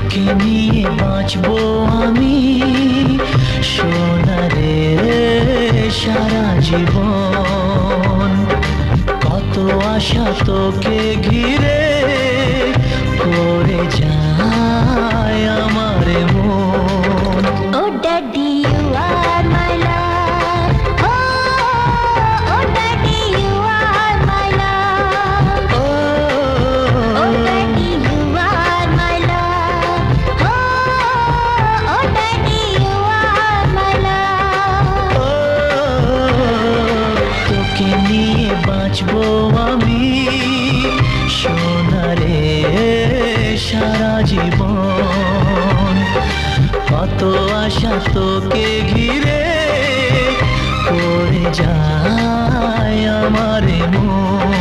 তোকে নিয়ে বাঁচবো আমি সোনারে সারা জীবন। কত আশা তোকে ঘিরে করে যায় আমার মন। Oh daddy you are my love, oh daddy you are my love, oh daddy you are my love, oh daddy you are my love. তোকে নিয়ে বাঁচবো আমি সোনারে সারা জীবন। কত আশা তোকে ঘিরে করে যায় আমার মন।